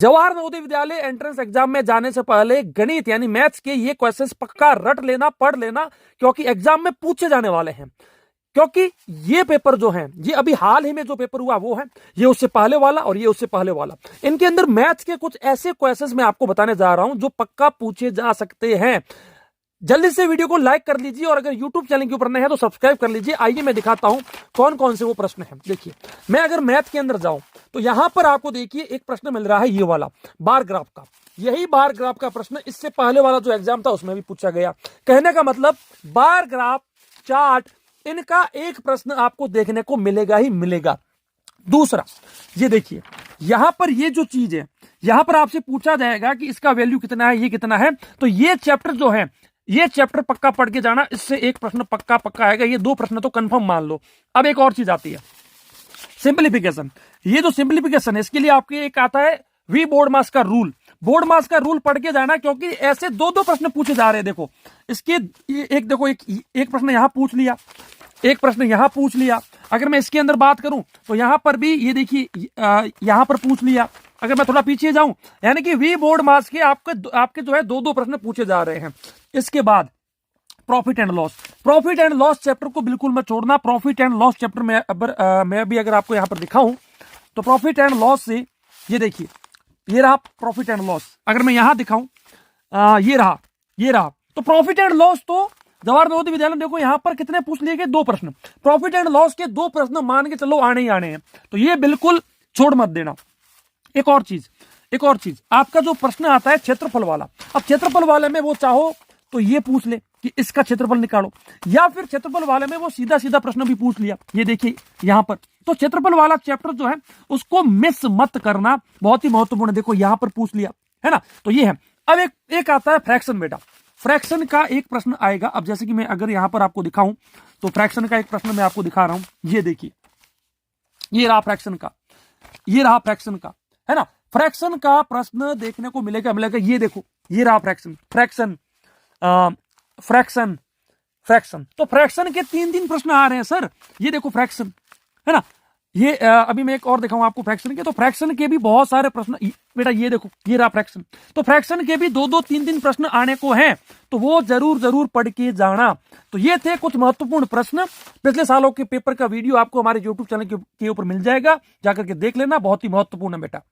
Jawahar Navodaya Vidyalaya entrance exam में जाने से पहले गणित यानी मैथ्स के ये क्वेश्चंस पक्का रट लेना, पढ़ लेना, क्योंकि एग्जाम में पूछे जाने वाले हैं। क्योंकि ये पेपर जो है, ये अभी हाल ही में जो पेपर हुआ वो है, ये उससे पहले वाला और ये उससे पहले वाला। इनके अंदर मैथ्स के कुछ ऐसे क्वेश्चंस मैं आपको बताने जा रहा हूं जो पक्का पूछे जा सकते हैं। जल्दी से वीडियो को लाइक कर लीजिए और अगर YouTube चैनल के ऊपर नए हैं तो सब्सक्राइब कर लीजिए। आइए मैं दिखाता हूं कौन कौन से वो प्रश्न हैं। देखिए, मैं अगर मैथ के अंदर जाऊं तो यहां पर आपको देखिए एक प्रश्न मिल रहा है, ये वाला बार ग्राफ का। यही बार ग्राफ का प्रश्न इससे पहले वाला जो एग्जाम था उसमें भी पूछा गया। कहने का मतलब बार ग्राफ, चार्ट, इनका एक प्रश्न आपको देखने को मिलेगा ही मिलेगा। दूसरा, ये देखिए यहां पर ये जो चीज है, यहां पर आपसे पूछा जाएगा कि इसका वैल्यू कितना है, ये कितना है। तो ये चैप्टर जो है, ये चैप्टर पक्का पढ़ के जाना, इससे एक प्रश्न पक्का पक्का आएगा। ये दो प्रश्न तो कंफर्म मान लो। अब एक और चीज आती है, सिंप्लीफिकेशन। ये जो सिंप्लीफिकेशन है, इसके लिए आपके एक आता है वी बोर्ड मास का रूल। बोर्ड मास का रूल पढ़ के जाना, क्योंकि ऐसे दो दो प्रश्न पूछे जा रहे हैं। देखो इसके एक देखो, एक प्रश्न यहां पूछ लिया, एक प्रश्न यहां पूछ लिया। अगर मैं इसके अंदर बात करूं तो यहां पर भी ये देखिए यहां पर पूछ लिया। अगर मैं थोड़ा पीछे जाऊं, यानी कि वी बोर्ड मास के आपके जो है दो दो प्रश्न पूछे जा रहे हैं। इसके बाद profit and loss. Profit and loss chapter को बिल्कुल मत छोड़ना। प्रॉफिट एंड लॉस चैप्टर में मैं भी अगर आपको यहां पर दिखाऊं तो प्रॉफिट एंड लॉस से, ये देखिए ये रहा प्रॉफिट एंड लॉस। अगर मैं यहां दिखाऊं, ये रहा। तो प्रॉफिट एंड लॉस तो जवाहर नवोदय विद्यालय, देखो यहां पर कितने पूछ लिए गए, दो प्रश्न। प्रॉफिट एंड लॉस के दो प्रश्न मान के चलो आने ही आने हैं, तो ये बिल्कुल छोड़ मत देना। एक और चीज, आपका जो प्रश्न आता है क्षेत्रफल वाला। अब क्षेत्रफल वाले में वो चाहो तो ये पूछ ले कि इसका क्षेत्रफल निकालो, या फिर क्षेत्रफल वाले में वो सीधा सीधा प्रश्न भी पूछ लिया। ये देखिए यहां पर, तो क्षेत्रफल वाला चैप्टर जो है उसको मिस मत करना, बहुत ही महत्वपूर्ण है। देखो यहां पर पूछ लिया है ना, तो ये है। अब एक आता है फ्रैक्शन। बेटा फ्रैक्शन का एक प्रश्न आएगा। अब जैसे कि मैं अगर यहां पर आपको दिखाऊं तो फ्रैक्शन का एक प्रश्न मैं आपको दिखा रहा हूं। ये देखिए, ये रहा फ्रैक्शन का, है ना। फ्रैक्शन का प्रश्न देखने को मिलेगा। ये देखो, ये रहा फ्रैक्शन। तो फ्रैक्शन के तीन प्रश्न आ रहे हैं सर। ये देखो फ्रैक्शन, है ना। ये अभी मैं एक और दिखाऊं आपको फ्रैक्शन के। तो फ्रैक्शन के भी बहुत सारे प्रश्न, बेटा ये देखो, ये रहा फ्रैक्शन। तो फ्रैक्शन के भी दो तीन प्रश्न आने को हैं, तो वो जरूर पढ़ के जाना। तो ये थे कुछ महत्वपूर्ण प्रश्न। पिछले सालों के पेपर का वीडियो आपको हमारे YouTube चैनल के ऊपर मिल जाएगा, जाकर के देख लेना। बहुत ही महत्वपूर्ण है बेटा।